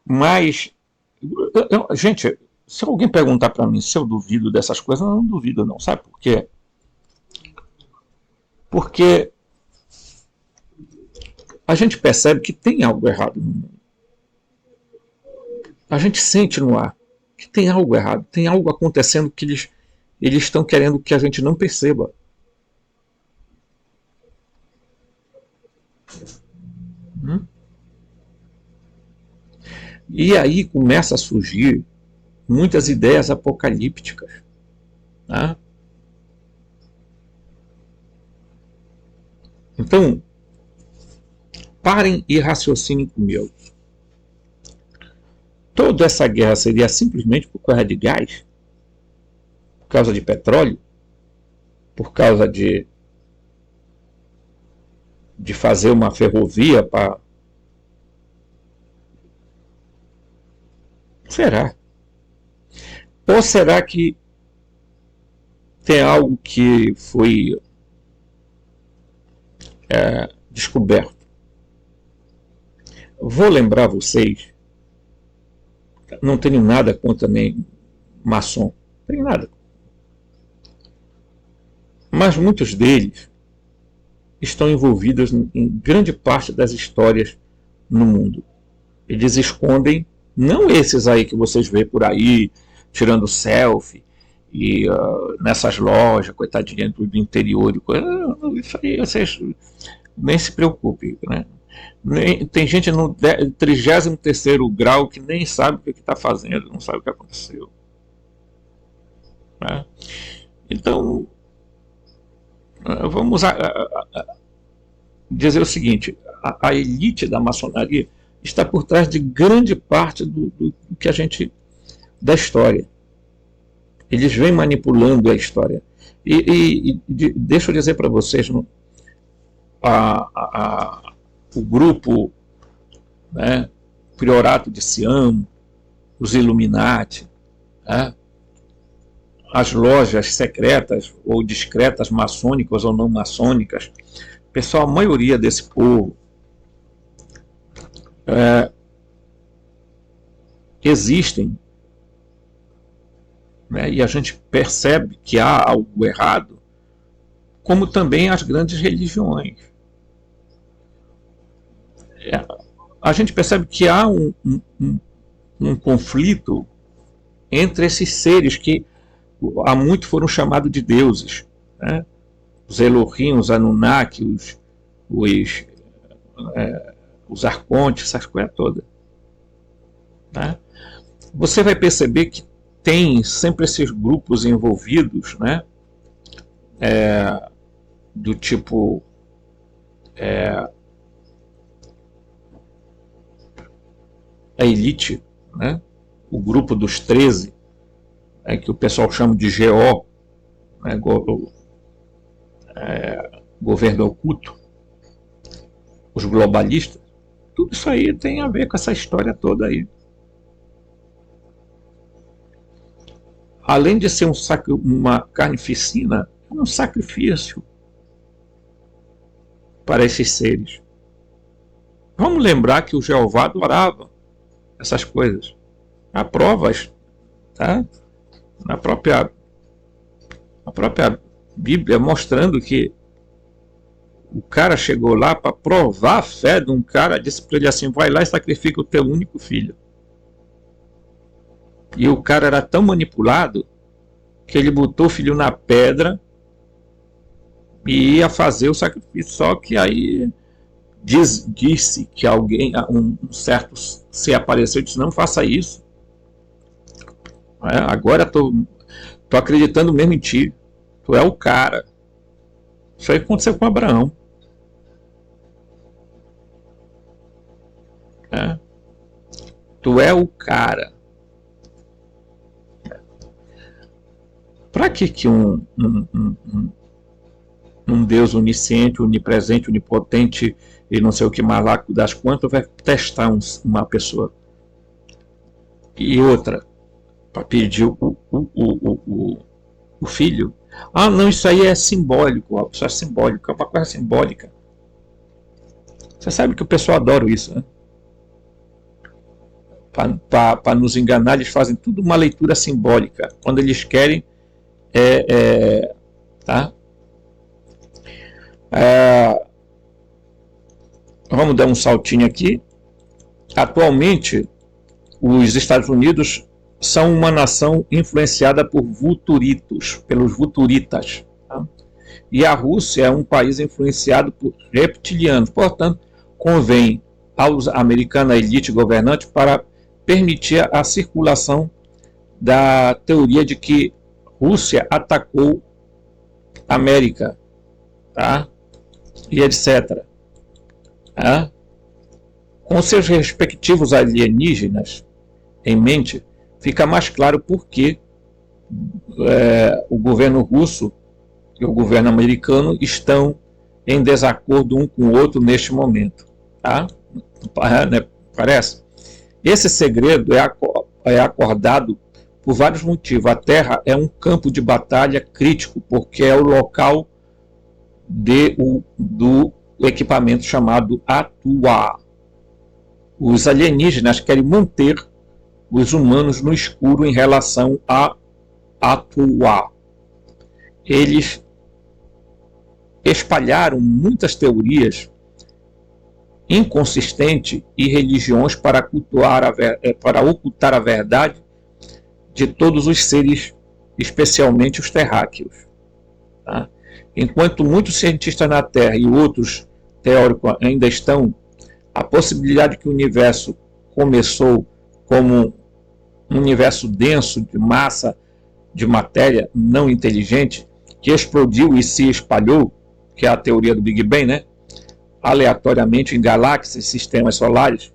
Mas, gente, se alguém perguntar para mim se eu duvido dessas coisas, eu não duvido não, sabe por quê? Porque a gente percebe que tem algo errado no mundo. A gente sente no ar que tem algo errado, tem algo acontecendo que eles estão querendo que a gente não perceba. Hum? E aí começa a surgir muitas ideias apocalípticas. Tá? Então, parem e raciocinem comigo. Toda essa guerra seria simplesmente por causa de gás? Por causa de petróleo? Por causa de fazer uma ferrovia para... Será? Ou será que tem algo que foi descoberto? Vou lembrar vocês, não tenho nada contra nem maçom, não tenho nada. Mas muitos deles estão envolvidos em grande parte das histórias no mundo. Eles escondem, não esses aí que vocês vê por aí, tirando selfie, e nessas lojas, coitadinha do interior, isso aí vocês nem se preocupem, né? Tem gente no 33º grau que nem sabe o que está fazendo, não sabe o que aconteceu, né? Então, vamos dizer o seguinte: a elite da maçonaria está por trás de grande parte do que a gente... da história. Eles vêm manipulando a história. E deixa eu dizer para vocês, o grupo, né, Priorato de Sião, os Illuminati, né, as lojas secretas ou discretas, maçônicas ou não maçônicas, pessoal, a maioria desse povo existem, né, e a gente percebe que há algo errado, como também as grandes religiões. A gente percebe que há um conflito entre esses seres que há muito foram chamados de deuses, né? Os Elohim, os Anunnaki, os arcontes, essas coisas todas, né? Você vai perceber que tem sempre esses grupos envolvidos, né? Do tipo a elite, né? O grupo dos 13, que o pessoal chama de GO, né? Governo oculto, os globalistas. Tudo isso aí tem a ver com essa história toda aí. Além de ser uma carnificina, é um sacrifício para esses seres. Vamos lembrar que o Jeová adorava essas coisas. Há provas, tá? Na própria Bíblia, mostrando que o cara chegou lá para provar a fé de um cara, disse para ele assim: vai lá e sacrifica o teu único filho. E o cara era tão manipulado que ele botou o filho na pedra e ia fazer o sacrifício. Só que aí disse que alguém, um certo se apareceu e disse: não faça isso. Agora tô acreditando mesmo em ti. Tu é o cara. Isso aí aconteceu com Abraão. Tu é o cara. Para que um Deus onisciente, onipresente, onipotente e não sei o que mais lá das quantas vai testar uma pessoa? E outra, para pedir o filho. Ah, não, isso aí é simbólico. Isso é simbólico, é uma coisa simbólica. Você sabe que o pessoal adora isso, né? Para nos enganar, eles fazem tudo uma leitura simbólica. Quando eles querem, tá? Vamos dar um saltinho aqui. Atualmente, os Estados Unidos são uma nação influenciada por vulturitos, pelos vulturitas, tá? E a Rússia é um país influenciado por reptilianos, portanto, convém aos americanos, a elite governante, para permitir a circulação da teoria de que Rússia atacou América, tá? E etc. Tá? Com seus respectivos alienígenas em mente, fica mais claro por que o governo russo e o governo americano estão em desacordo um com o outro neste momento. Tá? Parece? Esse segredo é acordado por vários motivos. A Terra é um campo de batalha crítico, porque é o local do equipamento chamado Atuar. Os alienígenas querem manter os humanos no escuro em relação a Atuar. Eles espalharam muitas teorias inconsistentes e religiões para ocultar a verdade de todos os seres, especialmente os terráqueos. Tá? Enquanto muitos cientistas na Terra e outros teóricos ainda estão, a possibilidade que o universo começou como um universo denso de massa, de matéria não inteligente, que explodiu e se espalhou, que é a teoria do Big Bang, né? Aleatoriamente em galáxias e sistemas solares,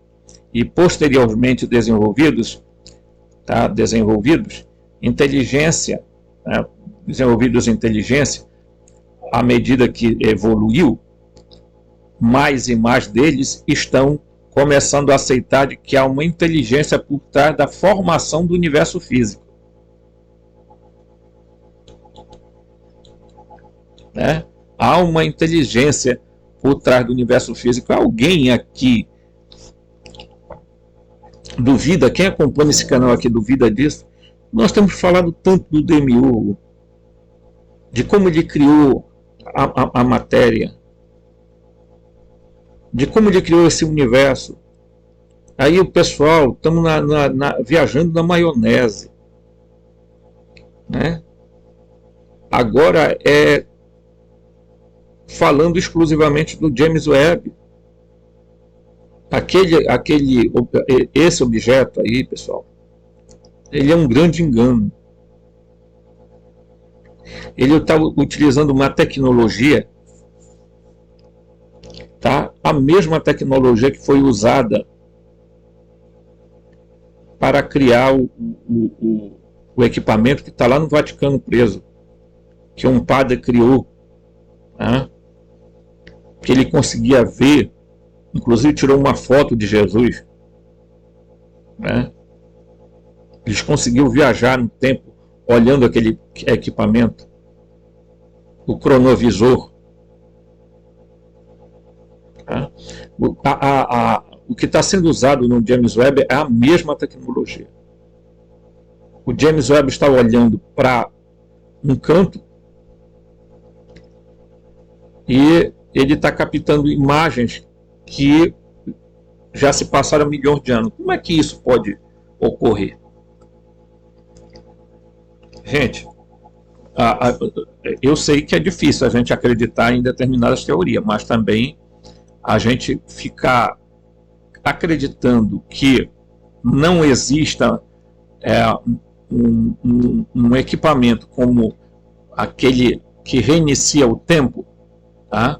e posteriormente desenvolvidos, tá? Inteligência, né? Desenvolvidos inteligência, à medida que evoluiu, mais e mais deles estão começando a aceitar de que há uma inteligência por trás da formação do universo físico. Né? Há uma inteligência por trás do universo físico. Alguém aqui duvida? Quem acompanha esse canal aqui duvida disso? Nós temos falado tanto do Demiurgo, de como ele criou a matéria, de como ele criou esse universo. Aí o pessoal, estamos viajando na maionese. Né? Agora é falando exclusivamente do James Webb. Esse objeto aí, pessoal, ele é um grande engano. Ele está utilizando uma tecnologia, tá? A mesma tecnologia que foi usada para criar o equipamento que está lá no Vaticano preso, que um padre criou, tá? Que ele conseguia ver, inclusive tirou uma foto de Jesus, né? Eles conseguiram viajar no tempo olhando aquele equipamento, o cronovisor. Tá? O que está sendo usado no James Webb é a mesma tecnologia. O James Webb está olhando para um canto e ele está captando imagens que já se passaram milhões de anos. Como é que isso pode ocorrer? Gente, eu sei que é difícil a gente acreditar em determinadas teorias, mas também a gente ficar acreditando que não exista um equipamento como aquele que reinicia o tempo, tá?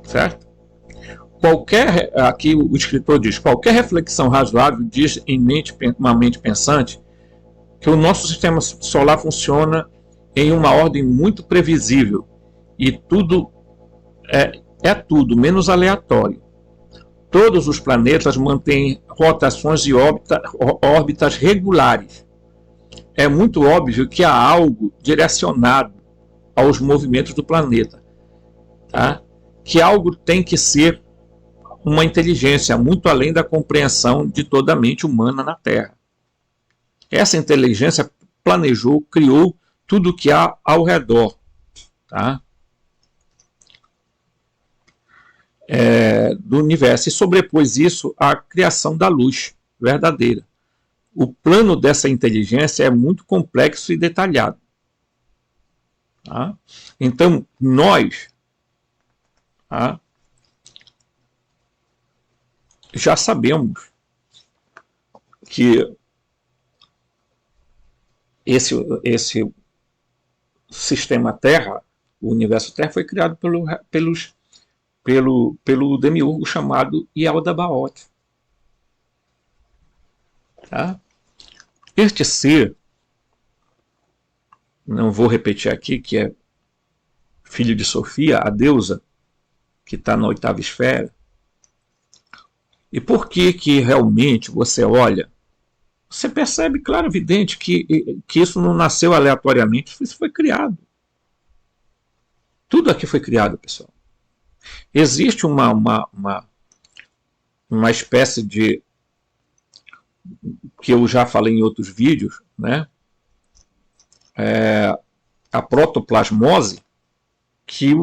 Certo? Aqui o escritor diz, qualquer reflexão razoável diz em uma mente pensante que o nosso sistema solar funciona em uma ordem muito previsível e tudo é tudo menos aleatório. Todos os planetas mantêm rotações e órbitas regulares. É muito óbvio que há algo direcionado aos movimentos do planeta, tá? Que algo tem que ser uma inteligência muito além da compreensão de toda a mente humana na Terra. Essa inteligência planejou, criou tudo o que há ao redor, tá? Do universo, e sobrepôs isso à criação da luz verdadeira. O plano dessa inteligência é muito complexo e detalhado. Tá? Então, nós, tá, já sabemos que esse sistema Terra, o universo Terra, foi criado pelo demiurgo chamado Yaldabaoth. Tá? Este ser, não vou repetir aqui, que é filho de Sofia, a deusa, que está na oitava esfera. E por que realmente você olha, você percebe, claro, evidente, que isso não nasceu aleatoriamente, isso foi criado. Tudo aqui foi criado, pessoal. Existe uma espécie de, que eu já falei em outros vídeos, né? A protoplasmose, que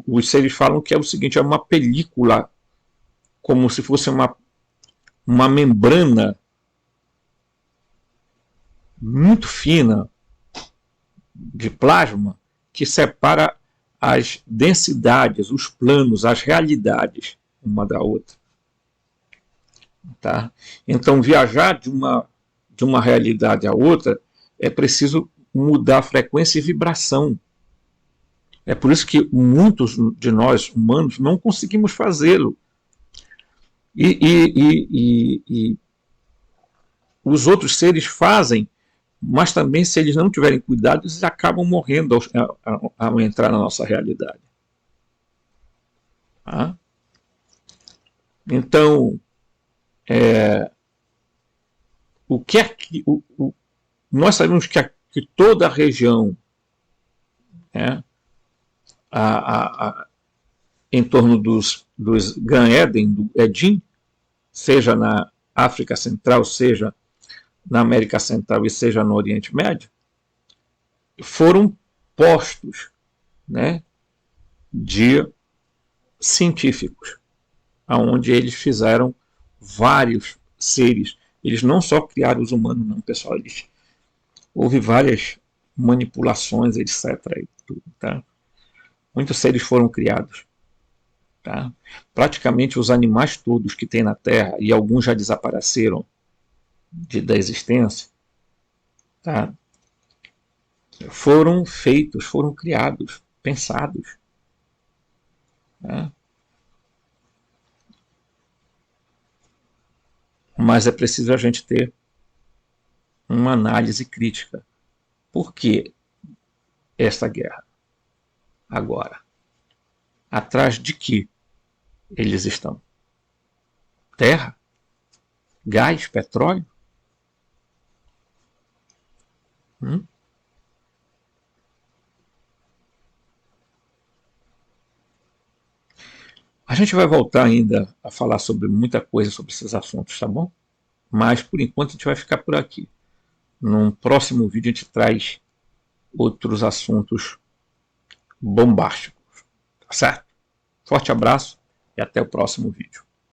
os seres falam que é o seguinte, é uma película, como se fosse uma membrana muito fina de plasma que separa as densidades, os planos, as realidades uma da outra. Tá? Então, viajar de uma realidade a outra é preciso mudar a frequência e vibração. É por isso que muitos de nós, humanos, não conseguimos fazê-lo. E os outros seres fazem, mas também, se eles não tiverem cuidado, eles acabam morrendo ao entrar na nossa realidade. Tá? Então, o que é que nós sabemos que toda a região, né, em torno dos Gan Eden, do Edim, seja na África Central, seja na América Central e seja no Oriente Médio, foram postos, né, de científicos, onde eles fizeram vários seres. Eles não só criaram os humanos, não, pessoal. Houve várias manipulações, etc. E tudo, tá? Muitos seres foram criados. Tá? Praticamente os animais todos que tem na Terra, e alguns já desapareceram da existência, tá? Foram feitos, foram criados, pensados. Tá? Mas é preciso a gente ter uma análise crítica. Por que esta guerra? Agora, atrás de que eles estão? Terra? Gás? Petróleo? A gente vai voltar ainda a falar sobre muita coisa sobre esses assuntos, tá bom? Mas, por enquanto, a gente vai ficar por aqui. Num próximo vídeo, a gente traz outros assuntos bombásticos. Tá certo? Forte abraço e até o próximo vídeo.